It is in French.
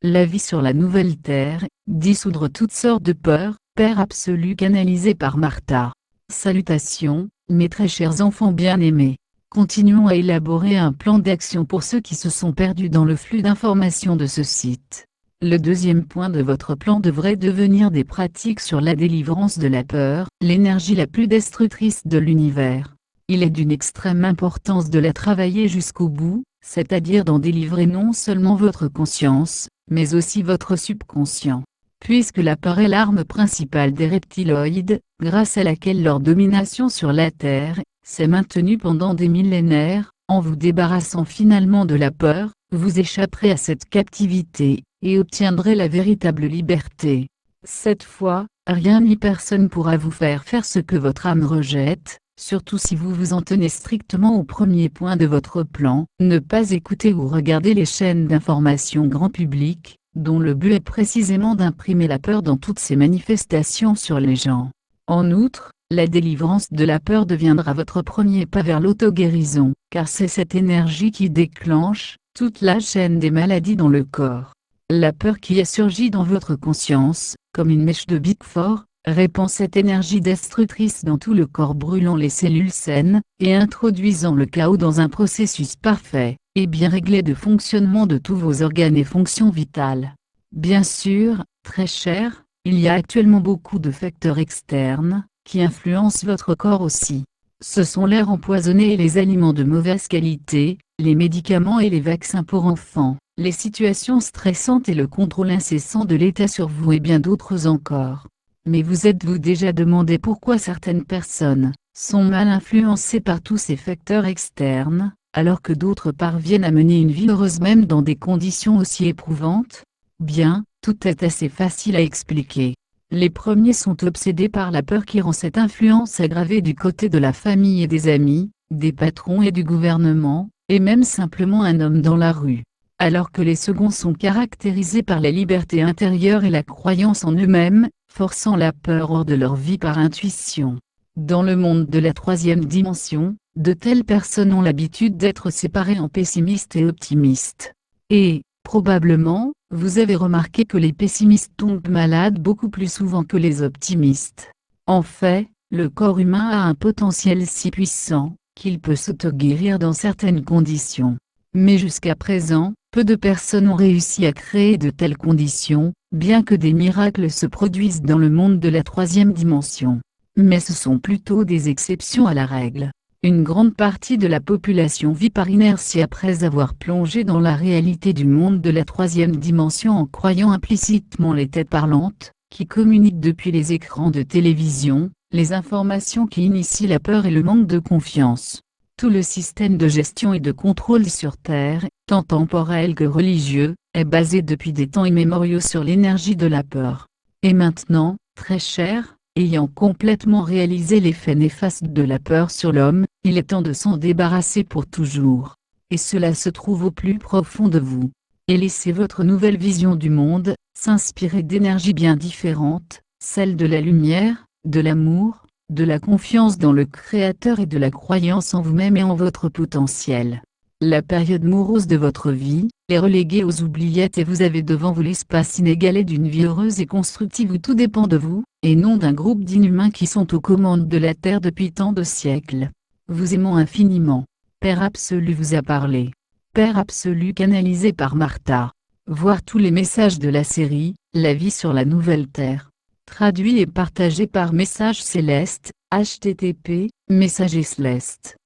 La vie sur la nouvelle terre, dissoudre toutes sortes de peurs, Père absolu canalisé par Martha. Salutations, mes très chers enfants bien-aimés. Continuons à élaborer un plan d'action pour ceux qui se sont perdus dans le flux d'informations de ce site. Le deuxième point de votre plan devrait devenir des pratiques sur la délivrance de la peur, l'énergie la plus destructrice de l'univers. Il est d'une extrême importance de la travailler jusqu'au bout, c'est-à-dire d'en délivrer non seulement votre conscience, mais aussi votre subconscient. Puisque la peur est l'arme principale des reptiloïdes, grâce à laquelle leur domination sur la Terre s'est maintenue pendant des millénaires, en vous débarrassant finalement de la peur, vous échapperez à cette captivité, et obtiendrez la véritable liberté. Cette fois, rien ni personne pourra vous faire faire ce que votre âme rejette, surtout si vous vous en tenez strictement au premier point de votre plan, ne pas écouter ou regarder les chaînes d'information grand public, dont le but est précisément d'imprimer la peur dans toutes ses manifestations sur les gens. En outre, la délivrance de la peur deviendra votre premier pas vers l'auto-guérison, car c'est cette énergie qui déclenche toute la chaîne des maladies dans le corps. La peur qui a surgi dans votre conscience, comme une mèche de Big Four, répand cette énergie destructrice dans tout le corps, brûlant les cellules saines, et introduisant le chaos dans un processus parfait, et bien réglé de fonctionnement de tous vos organes et fonctions vitales. Bien sûr, très cher, il y a actuellement beaucoup de facteurs externes, qui influencent votre corps aussi. Ce sont l'air empoisonné et les aliments de mauvaise qualité, les médicaments et les vaccins pour enfants, les situations stressantes et le contrôle incessant de l'État sur vous et bien d'autres encore. Mais vous êtes-vous déjà demandé pourquoi certaines personnes sont mal influencées par tous ces facteurs externes, alors que d'autres parviennent à mener une vie heureuse même dans des conditions aussi éprouvantes? Bien, tout est assez facile à expliquer. Les premiers sont obsédés par la peur qui rend cette influence aggravée du côté de la famille et des amis, des patrons et du gouvernement, et même simplement un homme dans la rue. Alors que les seconds sont caractérisés par la liberté intérieure et la croyance en eux-mêmes, forçant la peur hors de leur vie par intuition. Dans le monde de la troisième dimension, de telles personnes ont l'habitude d'être séparées en pessimistes et optimistes. Et, probablement, vous avez remarqué que les pessimistes tombent malades beaucoup plus souvent que les optimistes. En fait, le corps humain a un potentiel si puissant, qu'il peut s'auto-guérir dans certaines conditions. Mais jusqu'à présent, peu de personnes ont réussi à créer de telles conditions, bien que des miracles se produisent dans le monde de la troisième dimension. Mais ce sont plutôt des exceptions à la règle. Une grande partie de la population vit par inertie après avoir plongé dans la réalité du monde de la troisième dimension en croyant implicitement les têtes parlantes, qui communiquent depuis les écrans de télévision, les informations qui initient la peur et le manque de confiance. Tout le système de gestion et de contrôle sur Terre, tant temporel que religieux, est basé depuis des temps immémoriaux sur l'énergie de la peur. Et maintenant, très cher, ayant complètement réalisé l'effet néfaste de la peur sur l'homme, il est temps de s'en débarrasser pour toujours. Et cela se trouve au plus profond de vous. Et laissez votre nouvelle vision du monde s'inspirer d'énergies bien différentes, celle de la lumière, de l'amour, de la confiance dans le Créateur et de la croyance en vous-même et en votre potentiel. La période morose de votre vie est reléguée aux oubliettes et vous avez devant vous l'espace inégalé d'une vie heureuse et constructive où tout dépend de vous, et non d'un groupe d'inhumains qui sont aux commandes de la Terre depuis tant de siècles. Vous aimons infiniment. Père absolu vous a parlé. Père absolu canalisé par Martha. Voir tous les messages de la série « La vie sur la nouvelle Terre ». Traduit et partagé par Message Céleste, http://messagesceleste.